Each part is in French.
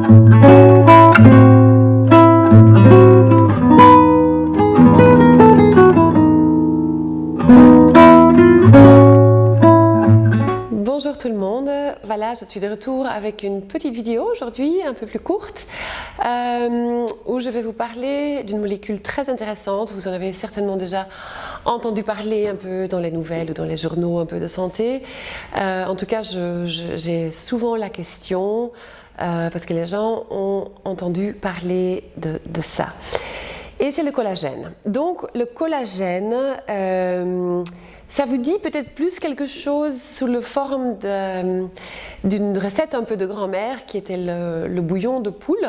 Bonjour tout le monde, voilà, je suis de retour avec une petite vidéo aujourd'hui, un peu plus courte, où je vais vous parler d'une molécule très intéressante. Vous en avez certainement déjà entendu parler un peu dans les nouvelles ou dans les journaux un peu de santé. En tout cas, j'ai souvent la question, parce que les gens ont entendu parler de ça. Et c'est le collagène. Donc le collagène, ça vous dit peut-être plus quelque chose sous la forme d'une recette un peu de grand-mère qui était le bouillon de poule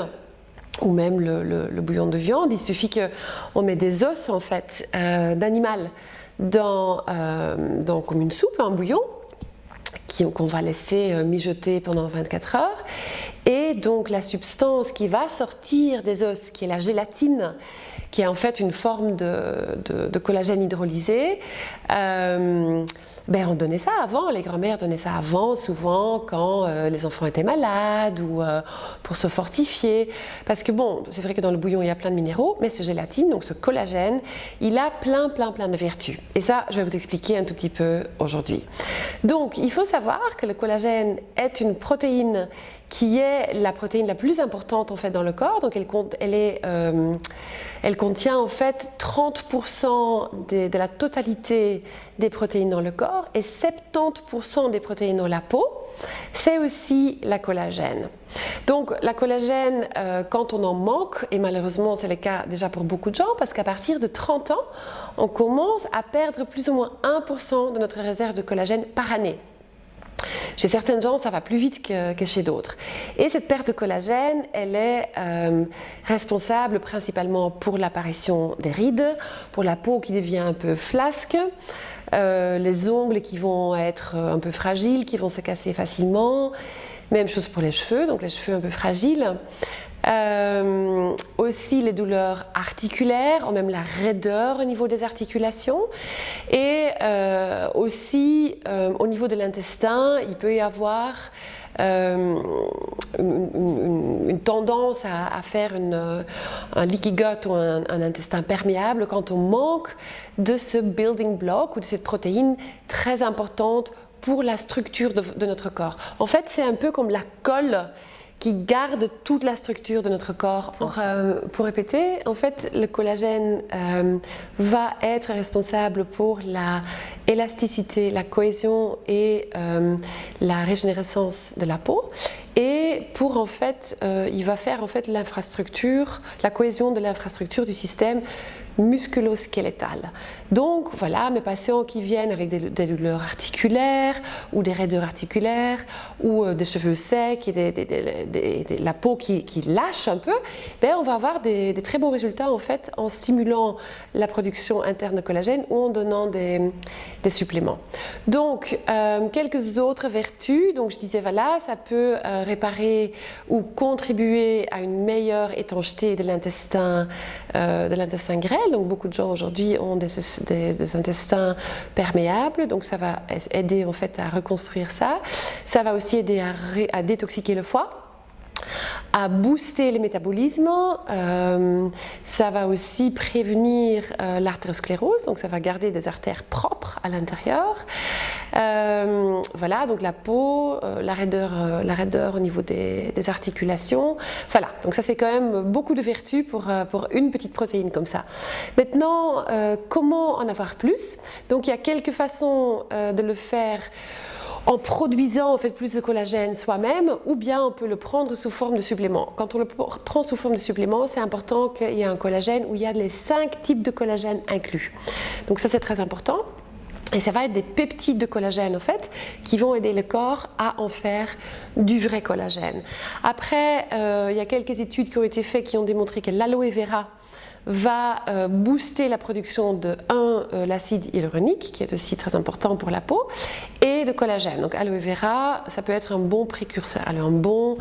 ou même le bouillon de viande. Il suffit qu'on met des os en fait d'animal dans comme une soupe, un bouillon qu'on va laisser mijoter pendant 24 heures. Et donc la substance qui va sortir des os, qui est la gélatine, qui est en fait une forme de collagène hydrolysé, on donnait ça avant, les grand-mères donnaient ça avant, souvent quand les enfants étaient malades ou pour se fortifier. Parce que bon, c'est vrai que dans le bouillon il y a plein de minéraux, mais ce gélatine, donc ce collagène, il a plein de vertus. Et ça, je vais vous expliquer un tout petit peu aujourd'hui. Donc, il faut savoir que le collagène est une protéine qui est la protéine la plus importante en fait dans le corps. Donc, elle contient en fait 30% de la totalité des protéines dans le corps et 70% des protéines dans la peau. C'est aussi la collagène. Donc la collagène, quand on en manque, et malheureusement c'est le cas déjà pour beaucoup de gens, parce qu'à partir de 30 ans, on commence à perdre plus ou moins 1% de notre réserve de collagène par année. Chez certaines gens, ça va plus vite que chez d'autres. Et cette perte de collagène, elle est responsable principalement pour l'apparition des rides, pour la peau qui devient un peu flasque, les ongles qui vont être un peu fragiles, qui vont se casser facilement. Même chose pour les cheveux, donc les cheveux un peu fragiles. Aussi les douleurs articulaires, ou même la raideur au niveau des articulations. Et aussi au niveau de l'intestin, il peut y avoir une tendance à faire un leaky gut ou un intestin perméable quand on manque de ce building block ou de cette protéine très importante pour la structure de notre corps. En fait, c'est un peu comme la colle qui garde toute la structure de notre corps. Pour répéter, en fait, le collagène va être responsable pour la élasticité, la cohésion et la régénérescence de la peau. Et pour en fait, il va faire en fait l'infrastructure, la cohésion de l'infrastructure du système musculo-squelettal. Donc voilà, mes patients qui viennent avec des douleurs articulaires ou des raideurs articulaires ou des cheveux secs et la peau qui lâche un peu, on va avoir des très bons résultats en fait en stimulant la production interne de collagène ou en donnant des suppléments. Donc quelques autres vertus, donc je disais voilà, ça peut réparer ou contribuer à une meilleure étanchéité de l'intestin grêle. Donc beaucoup de gens aujourd'hui ont des intestins perméables, donc ça va aider en fait à reconstruire ça. Ça va aussi aider à détoxiquer le foie, à booster le métabolisme, ça va aussi prévenir l'artériosclérose, donc ça va garder des artères propres à l'intérieur. Voilà, donc la peau, la raideur au niveau des articulations. Voilà, donc ça c'est quand même beaucoup de vertus pour une petite protéine comme ça. Maintenant, comment en avoir plus? Donc il y a quelques façons de le faire en produisant en fait plus de collagène soi-même, ou bien on peut le prendre sous forme de supplément. Quand on le prend sous forme de supplément, c'est important qu'il y ait un collagène où il y a les 5 types de collagène inclus. Donc ça c'est très important. Et ça va être des peptides de collagène en fait qui vont aider le corps à en faire du vrai collagène. Après, il y a quelques études qui ont été faites qui ont démontré que l'aloe vera va booster la production de l'acide hyaluronique qui est aussi très important pour la peau et de collagène. Donc aloe vera, ça peut être un bon précurseur, un bon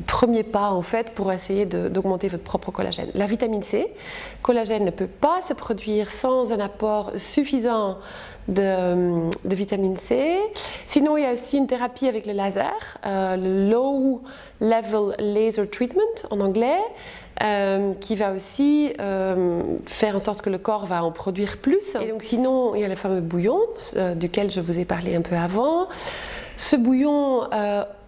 premier pas en fait pour essayer d'augmenter votre propre collagène. La vitamine C, collagène ne peut pas se produire sans un apport suffisant de vitamine C. Sinon, il y a aussi une thérapie avec le laser, le Low Level Laser Treatment en anglais, qui va aussi faire en sorte que le corps va en produire plus. Et donc sinon, il y a le fameux bouillon duquel je vous ai parlé un peu avant. Ce bouillon,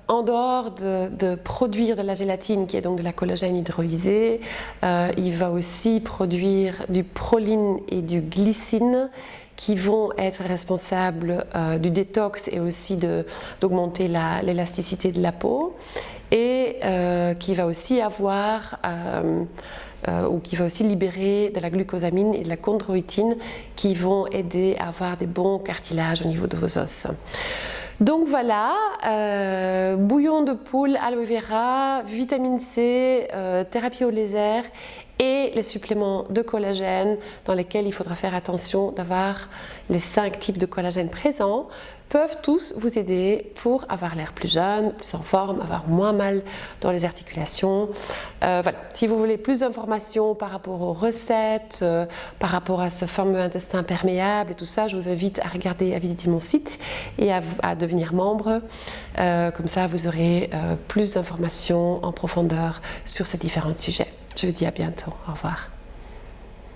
en dehors de produire de la gélatine, qui est donc de la collagène hydrolysée, il va aussi produire du proline et du glycine, qui vont être responsables du détox et aussi d'augmenter l'élasticité de la peau, et qui va aussi avoir ou qui va aussi libérer de la glucosamine et de la chondroïtine, qui vont aider à avoir des bons cartilages au niveau de vos os. Donc voilà, bouillon de poule, aloe vera, vitamine C, thérapie au laser et les suppléments de collagène dans lesquels il faudra faire attention d'avoir les 5 types de collagène présents, peuvent tous vous aider pour avoir l'air plus jeune, plus en forme, avoir moins mal dans les articulations. Voilà. Si vous voulez plus d'informations par rapport aux recettes, par rapport à ce fameux intestin perméable et tout ça, je vous invite à regarder, à visiter mon site et à devenir membre. Comme ça, vous aurez plus d'informations en profondeur sur ces différents sujets. Je vous dis à bientôt. Au revoir.